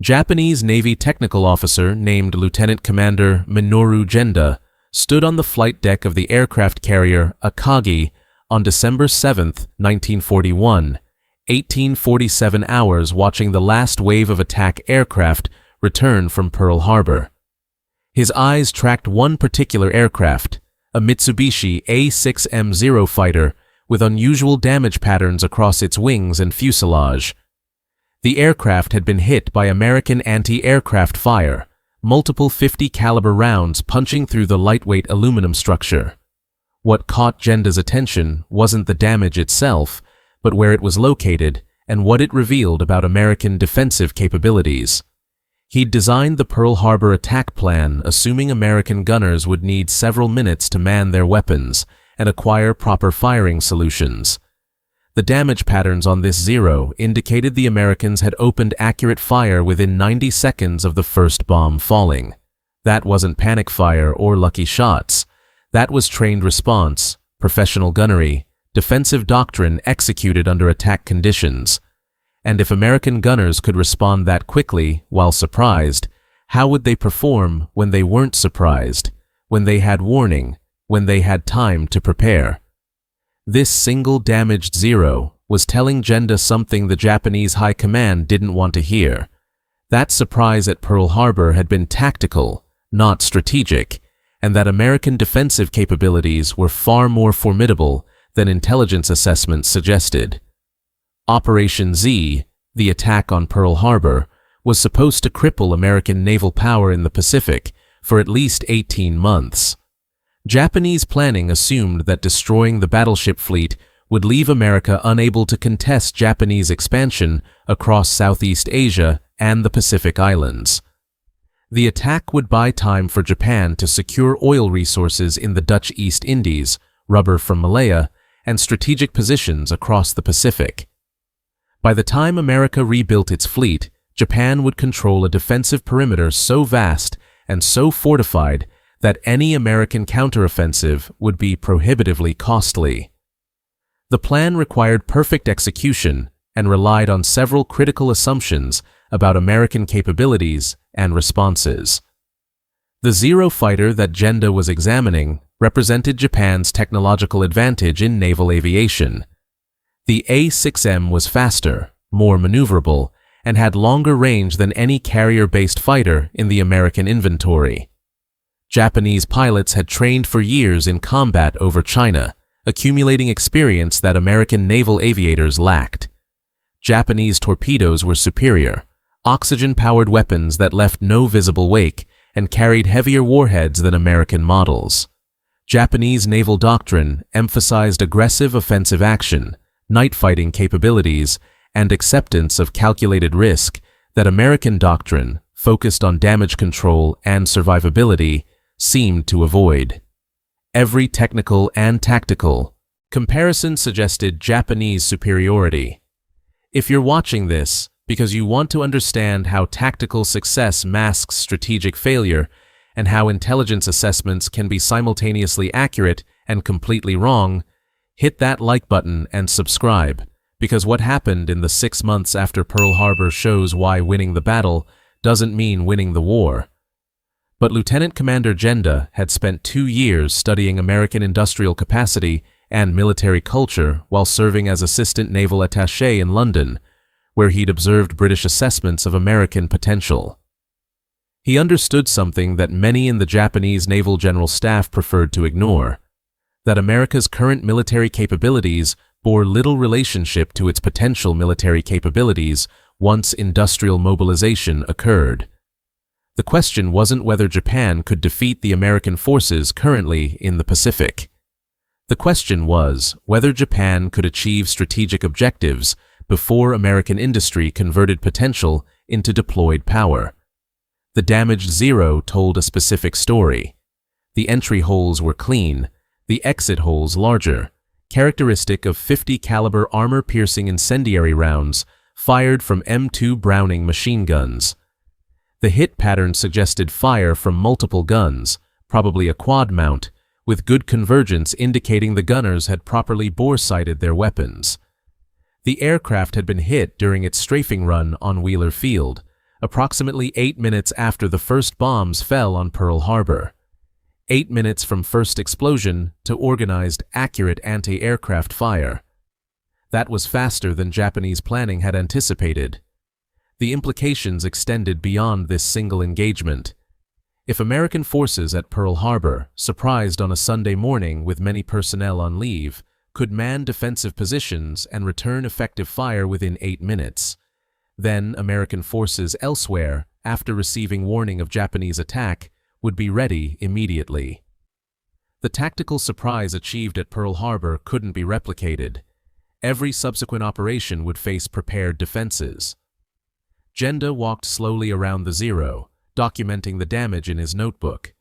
Japanese Navy technical officer named Lieutenant Commander Minoru Genda stood on the flight deck of the aircraft carrier Akagi on December 7, 1941, 1847 hours watching the last wave of attack aircraft return from Pearl Harbor. His eyes tracked one particular aircraft, a Mitsubishi A6M0 fighter with unusual damage patterns across its wings and fuselage. The aircraft had been hit by American anti-aircraft fire, multiple .50 caliber rounds punching through the lightweight aluminum structure. What caught Genda's attention wasn't the damage itself, but where it was located and what it revealed about American defensive capabilities. He'd designed the Pearl Harbor attack plan assuming American gunners would need several minutes to man their weapons and acquire proper firing solutions. The damage patterns on this Zero indicated the Americans had opened accurate fire within 90 seconds of the first bomb falling. That wasn't panic fire or lucky shots. That was trained response, professional gunnery, defensive doctrine executed under attack conditions. And if American gunners could respond that quickly while surprised, how would they perform when they weren't surprised, when they had warning, when they had time to prepare? This single damaged Zero was telling Genda something the Japanese High Command didn't want to hear. That surprise at Pearl Harbor had been tactical, not strategic, and that American defensive capabilities were far more formidable than intelligence assessments suggested. Operation Z, the attack on Pearl Harbor, was supposed to cripple American naval power in the Pacific for at least 18 months. Japanese planning assumed that destroying the battleship fleet would leave America unable to contest Japanese expansion across Southeast Asia and the Pacific Islands. The attack would buy time for Japan to secure oil resources in the Dutch East Indies, rubber from Malaya, and strategic positions across the Pacific. By the time America rebuilt its fleet, Japan would control a defensive perimeter so vast and so fortified that any American counteroffensive would be prohibitively costly. The plan required perfect execution and relied on several critical assumptions about American capabilities and responses. The Zero fighter that Genda was examining represented Japan's technological advantage in naval aviation. The A6M was faster, more maneuverable, and had longer range than any carrier-based fighter in the American inventory. Japanese pilots had trained for years in combat over China, accumulating experience that American naval aviators lacked. Japanese torpedoes were superior, oxygen-powered weapons that left no visible wake and carried heavier warheads than American models. Japanese naval doctrine emphasized aggressive offensive action, night-fighting capabilities, and acceptance of calculated risk that American doctrine, focused on damage control and survivability, seemed to avoid. Every technical and tactical comparison suggested Japanese superiority. If you're watching this because you want to understand how tactical success masks strategic failure and how intelligence assessments can be simultaneously accurate and completely wrong, hit that like button and subscribe, because what happened in the 6 months after Pearl Harbor shows why winning the battle doesn't mean winning the war. But Lieutenant Commander Genda had spent 2 years studying American industrial capacity and military culture while serving as assistant naval attaché in London, where he'd observed British assessments of American potential. He understood something that many in the Japanese Naval General Staff preferred to ignore, that America's current military capabilities bore little relationship to its potential military capabilities once industrial mobilization occurred. The question wasn't whether Japan could defeat the American forces currently in the Pacific. The question was whether Japan could achieve strategic objectives before American industry converted potential into deployed power. The damaged Zero told a specific story. The entry holes were clean, the exit holes larger, characteristic of .50 caliber armor-piercing incendiary rounds fired from M2 Browning machine guns. The hit pattern suggested fire from multiple guns, probably a quad mount, with good convergence indicating the gunners had properly bore-sighted their weapons. The aircraft had been hit during its strafing run on Wheeler Field, approximately 8 minutes after the first bombs fell on Pearl Harbor. 8 minutes from first explosion to organized, accurate anti-aircraft fire. That was faster than Japanese planning had anticipated. The implications extended beyond this single engagement. If American forces at Pearl Harbor, surprised on a Sunday morning with many personnel on leave, could man defensive positions and return effective fire within 8 minutes, then American forces elsewhere, after receiving warning of Japanese attack, would be ready immediately. The tactical surprise achieved at Pearl Harbor couldn't be replicated. Every subsequent operation would face prepared defenses. Genda walked slowly around the Zero, documenting the damage in his notebook.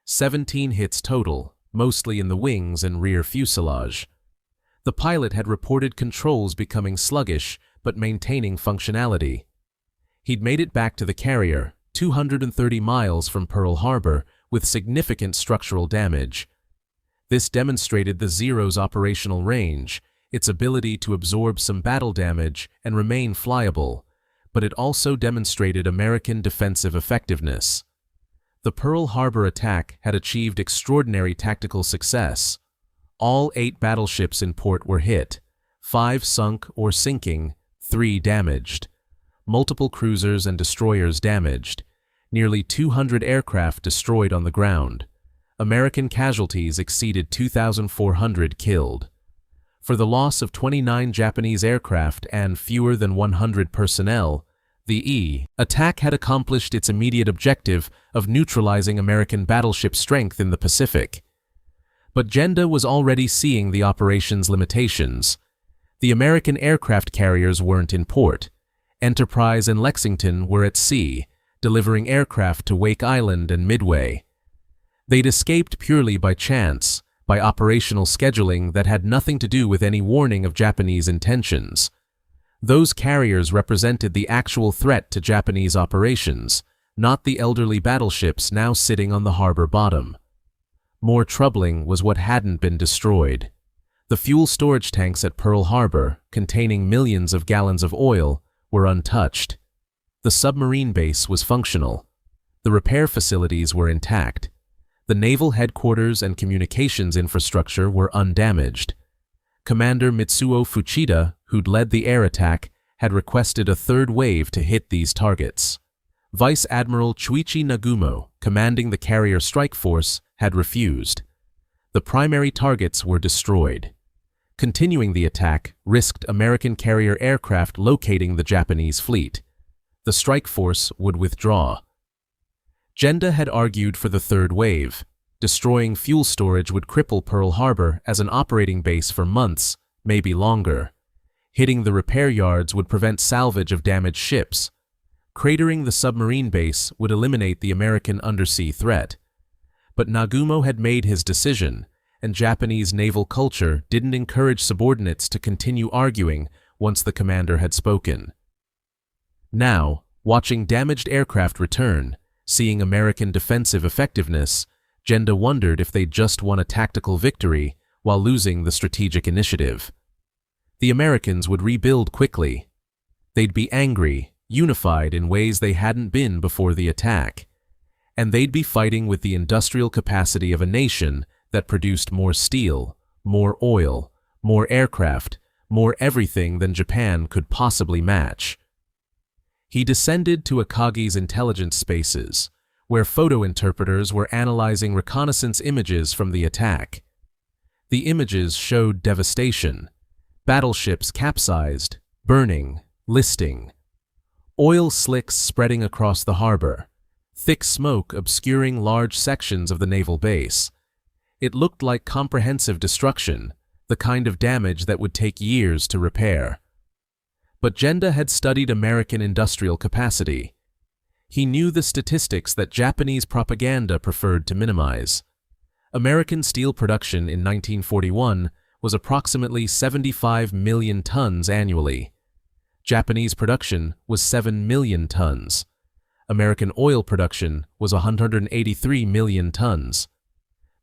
17 hits total, mostly in the wings and rear fuselage. The pilot had reported controls becoming sluggish but maintaining functionality. He'd made it back to the carrier, 230 miles from Pearl Harbor, with significant structural damage. This demonstrated the Zero's operational range, its ability to absorb some battle damage and remain flyable, but it also demonstrated American defensive effectiveness. The Pearl Harbor attack had achieved extraordinary tactical success. All 8 battleships in port were hit, 5 sunk or sinking, 3 damaged. Multiple cruisers and destroyers damaged. Nearly 200 aircraft destroyed on the ground. American casualties exceeded 2,400 killed. For the loss of 29 Japanese aircraft and fewer than 100 personnel, the attack had accomplished its immediate objective of neutralizing American battleship strength in the Pacific. But Genda was already seeing the operation's limitations. The American aircraft carriers weren't in port. Enterprise and Lexington were at sea, delivering aircraft to Wake Island and Midway. They'd escaped purely by chance, by operational scheduling that had nothing to do with any warning of Japanese intentions. Those carriers represented the actual threat to Japanese operations, not the elderly battleships now sitting on the harbor bottom. More troubling was what hadn't been destroyed. The fuel storage tanks at Pearl Harbor, containing millions of gallons of oil, were untouched. The submarine base was functional. The repair facilities were intact. The naval headquarters and communications infrastructure were undamaged. Commander Mitsuo Fuchida, who'd led the air attack, had requested a third wave to hit these targets. Vice Admiral Chuichi Nagumo, commanding the carrier strike force, had refused. The primary targets were destroyed. Continuing the attack risked American carrier aircraft locating the Japanese fleet. The strike force would withdraw. Genda had argued for the third wave. Destroying fuel storage would cripple Pearl Harbor as an operating base for months, maybe longer. Hitting the repair yards would prevent salvage of damaged ships. Cratering the submarine base would eliminate the American undersea threat. But Nagumo had made his decision, and Japanese naval culture didn't encourage subordinates to continue arguing once the commander had spoken. Now, watching damaged aircraft return, seeing American defensive effectiveness, Genda wondered if they'd just won a tactical victory while losing the strategic initiative. The Americans would rebuild quickly. They'd be angry, unified in ways they hadn't been before the attack. And they'd be fighting with the industrial capacity of a nation that produced more steel, more oil, more aircraft, more everything than Japan could possibly match. He descended to Akagi's intelligence spaces, where photo interpreters were analyzing reconnaissance images from the attack. The images showed devastation, battleships capsized, burning, listing, oil slicks spreading across the harbor, thick smoke obscuring large sections of the naval base. It looked like comprehensive destruction, the kind of damage that would take years to repair. But Genda had studied American industrial capacity. He knew the statistics that Japanese propaganda preferred to minimize. American steel production in 1941 was approximately 75 million tons annually. Japanese production was 7 million tons. American oil production was 183 million tons.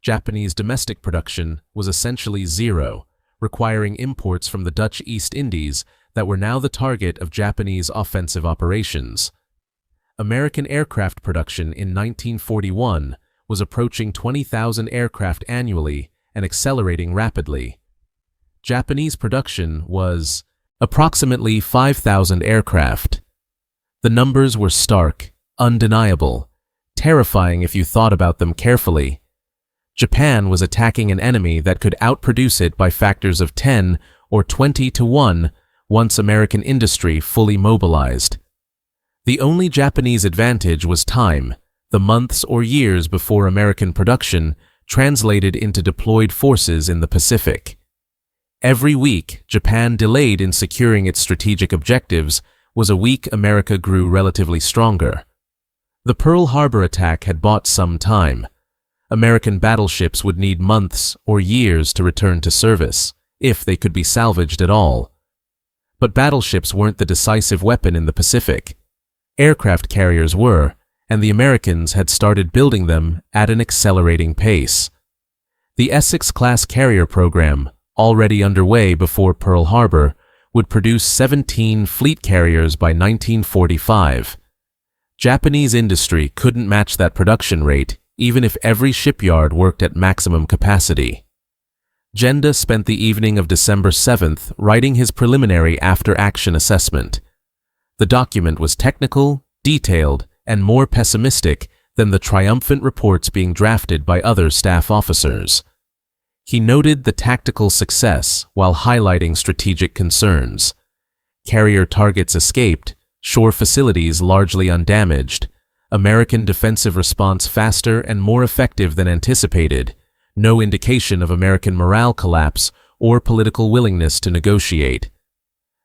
Japanese domestic production was essentially zero, requiring imports from the Dutch East Indies that were now the target of Japanese offensive operations. American aircraft production in 1941 was approaching 20,000 aircraft annually and accelerating rapidly. Japanese production was approximately 5,000 aircraft. The numbers were stark, undeniable, terrifying if you thought about them carefully. Japan was attacking an enemy that could outproduce it by factors of 10 or 20 to 1 once American industry fully mobilized. The only Japanese advantage was time, the months or years before American production translated into deployed forces in the Pacific. Every week Japan delayed in securing its strategic objectives was a week America grew relatively stronger. The Pearl Harbor attack had bought some time. American battleships would need months or years to return to service, if they could be salvaged at all. But battleships weren't the decisive weapon in the Pacific. Aircraft carriers were, and the Americans had started building them at an accelerating pace. The Essex-class carrier program, already underway before Pearl Harbor, would produce 17 fleet carriers by 1945. Japanese industry couldn't match that production rate, even if every shipyard worked at maximum capacity. Genda spent the evening of December 7th writing his preliminary after-action assessment. The document was technical, detailed, and more pessimistic than the triumphant reports being drafted by other staff officers. He noted the tactical success while highlighting strategic concerns. Carrier targets escaped, shore facilities largely undamaged, American defensive response faster and more effective than anticipated, no indication of American morale collapse or political willingness to negotiate.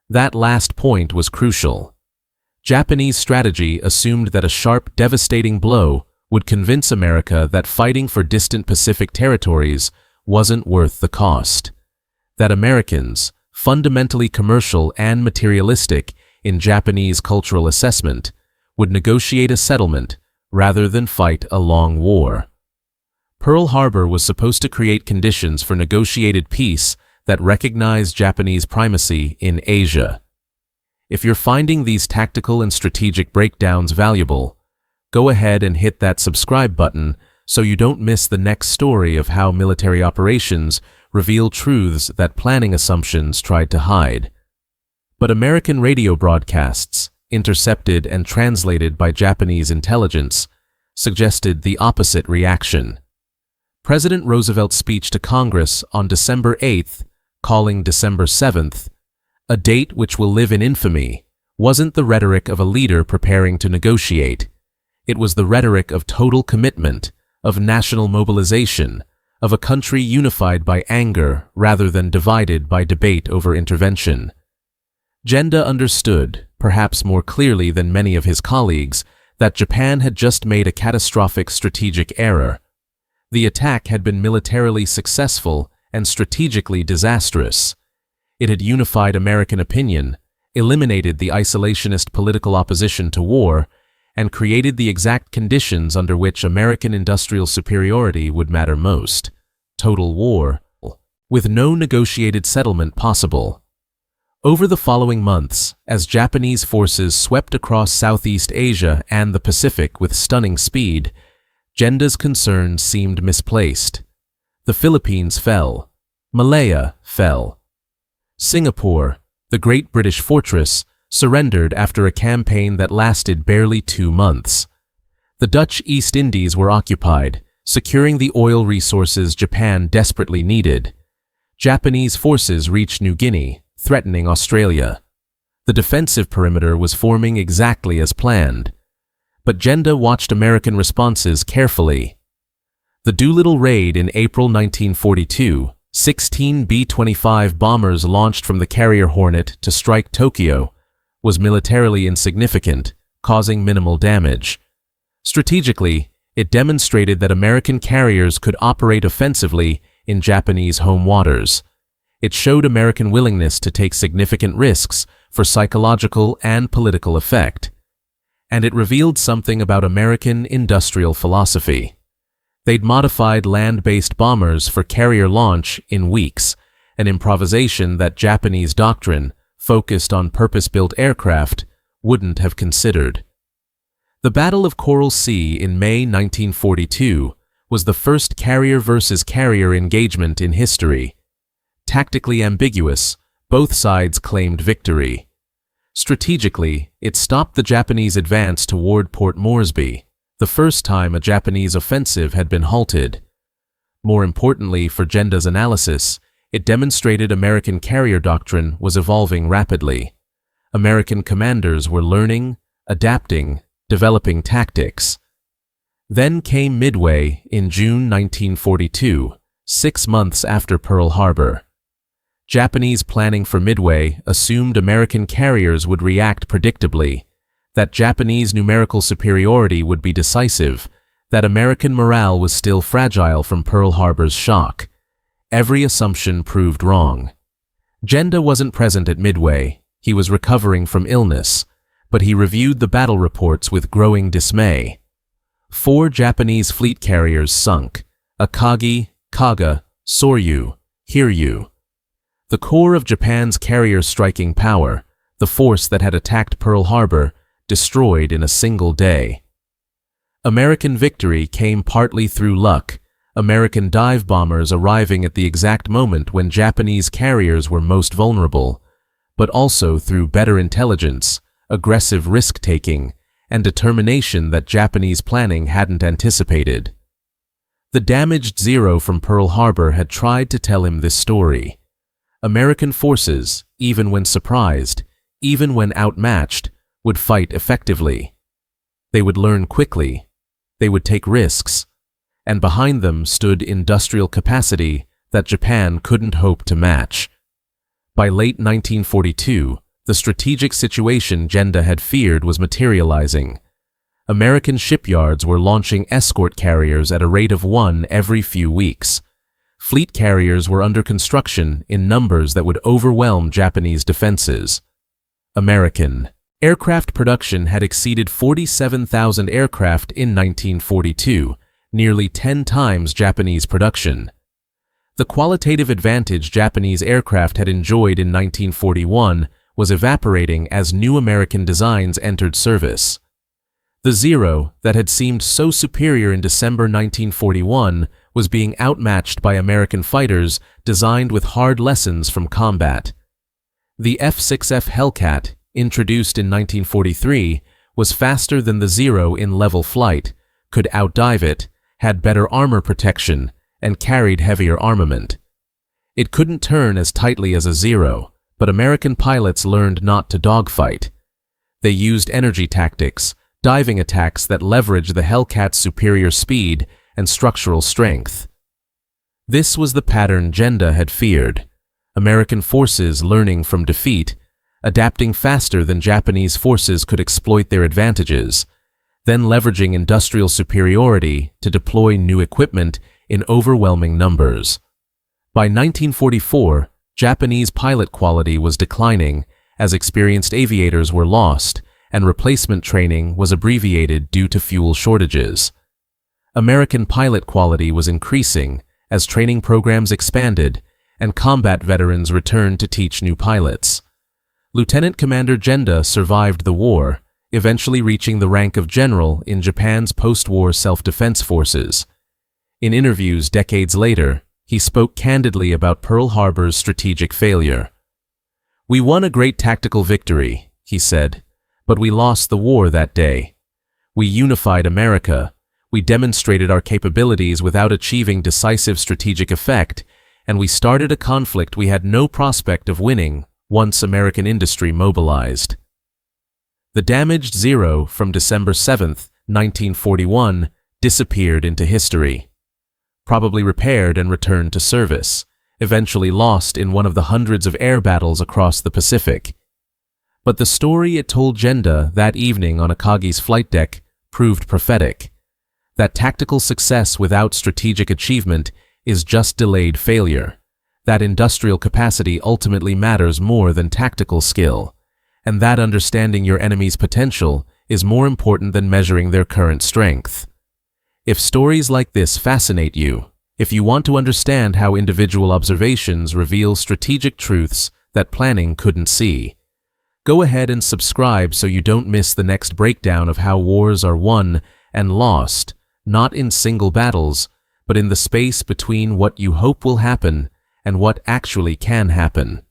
That last point was crucial. Japanese strategy assumed that a sharp, devastating blow would convince America that fighting for distant Pacific territories wasn't worth the cost. That Americans, fundamentally commercial and materialistic in Japanese cultural assessment, would negotiate a settlement rather than fight a long war. Pearl Harbor was supposed to create conditions for negotiated peace that recognized Japanese primacy in Asia. If you're finding these tactical and strategic breakdowns valuable, go ahead and hit that subscribe button so you don't miss the next story of how military operations reveal truths that planning assumptions tried to hide. But American radio broadcasts, intercepted and translated by Japanese intelligence, suggested the opposite reaction. President Roosevelt's speech to Congress on December 8th, calling December 7th, a date which will live in infamy, wasn't the rhetoric of a leader preparing to negotiate. It was the rhetoric of total commitment, of national mobilization, of a country unified by anger rather than divided by debate over intervention. Genda understood, perhaps more clearly than many of his colleagues, that Japan had just made a catastrophic strategic error. The attack had been militarily successful and strategically disastrous. It had unified American opinion, eliminated the isolationist political opposition to war, and created the exact conditions under which American industrial superiority would matter most: total war, with no negotiated settlement possible. Over the following months, as Japanese forces swept across Southeast Asia and the Pacific with stunning speed, Genda's concerns seemed misplaced. The Philippines fell. Malaya fell. Singapore, the great British fortress, surrendered after a campaign that lasted barely 2 months. The Dutch East Indies were occupied, securing the oil resources Japan desperately needed. Japanese forces reached New Guinea, threatening Australia. The defensive perimeter was forming exactly as planned. But Genda watched American responses carefully. The Doolittle raid in April 1942, 16 B-25 bombers launched from the carrier Hornet to strike Tokyo, was militarily insignificant, causing minimal damage. Strategically, it demonstrated that American carriers could operate offensively in Japanese home waters. It showed American willingness to take significant risks for psychological and political effect. And it revealed something about American industrial philosophy. They'd modified land-based bombers for carrier launch in weeks, an improvisation that Japanese doctrine, focused on purpose-built aircraft, wouldn't have considered. The Battle of Coral Sea in May 1942 was the first carrier versus carrier engagement in history. Tactically ambiguous, both sides claimed victory. Strategically, it stopped the Japanese advance toward Port Moresby, the first time a Japanese offensive had been halted. More importantly for Genda's analysis, it demonstrated American carrier doctrine was evolving rapidly. American commanders were learning, adapting, developing tactics. Then came Midway in June 1942, 6 months after Pearl Harbor. Japanese planning for Midway assumed American carriers would react predictably, that Japanese numerical superiority would be decisive, that American morale was still fragile from Pearl Harbor's shock. Every assumption proved wrong. Genda wasn't present at Midway. He was recovering from illness, but he reviewed the battle reports with growing dismay. 4 Japanese fleet carriers sunk: Akagi, Kaga, Soryu, Hiryu. The core of Japan's carrier striking power, the force that had attacked Pearl Harbor, destroyed in a single day. American victory came partly through luck, American dive bombers arriving at the exact moment when Japanese carriers were most vulnerable, but also through better intelligence, aggressive risk-taking, and determination that Japanese planning hadn't anticipated. The damaged Zero from Pearl Harbor had tried to tell him this story. American forces, even when surprised, even when outmatched, would fight effectively. They would learn quickly. They would take risks. And behind them stood industrial capacity that Japan couldn't hope to match. By late 1942, the strategic situation Genda had feared was materializing. American shipyards were launching escort carriers at a rate of 1 every few weeks. Fleet carriers were under construction in numbers that would overwhelm Japanese defenses. American aircraft production had exceeded 47,000 aircraft in 1942, nearly 10 times Japanese production. The qualitative advantage Japanese aircraft had enjoyed in 1941 was evaporating as new American designs entered service. The Zero, that had seemed so superior in December 1941, was being outmatched by American fighters designed with hard lessons from combat. The F-6F Hellcat, introduced in 1943, was faster than the Zero in level flight, could outdive it, had better armor protection, and carried heavier armament. It couldn't turn as tightly as a Zero, but American pilots learned not to dogfight. They used energy tactics, diving attacks that leveraged the Hellcat's superior speed and structural strength. This was the pattern Genda had feared. American forces learning from defeat, adapting faster than Japanese forces could exploit their advantages, then leveraging industrial superiority to deploy new equipment in overwhelming numbers. By 1944, Japanese pilot quality was declining as experienced aviators were lost and replacement training was abbreviated due to fuel shortages. American pilot quality was increasing as training programs expanded and combat veterans returned to teach new pilots. Lieutenant Commander Genda survived the war, eventually reaching the rank of general in Japan's post-war self-defense forces. In interviews decades later, he spoke candidly about Pearl Harbor's strategic failure. "We won a great tactical victory," he said, "but we lost the war that day. We unified America. We demonstrated our capabilities without achieving decisive strategic effect, and we started a conflict we had no prospect of winning once American industry mobilized." The damaged Zero from December 7, 1941, disappeared into history. Probably repaired and returned to service, eventually lost in one of the hundreds of air battles across the Pacific. But the story it told Genda that evening on Akagi's flight deck proved prophetic. That tactical success without strategic achievement is just delayed failure. That industrial capacity ultimately matters more than tactical skill, and that understanding your enemy's potential is more important than measuring their current strength. If stories like this fascinate you, if you want to understand how individual observations reveal strategic truths that planning couldn't see, Go ahead and subscribe so you don't miss the next breakdown of how wars are won and lost, not in single battles, but in the space between what you hope will happen and what actually can happen.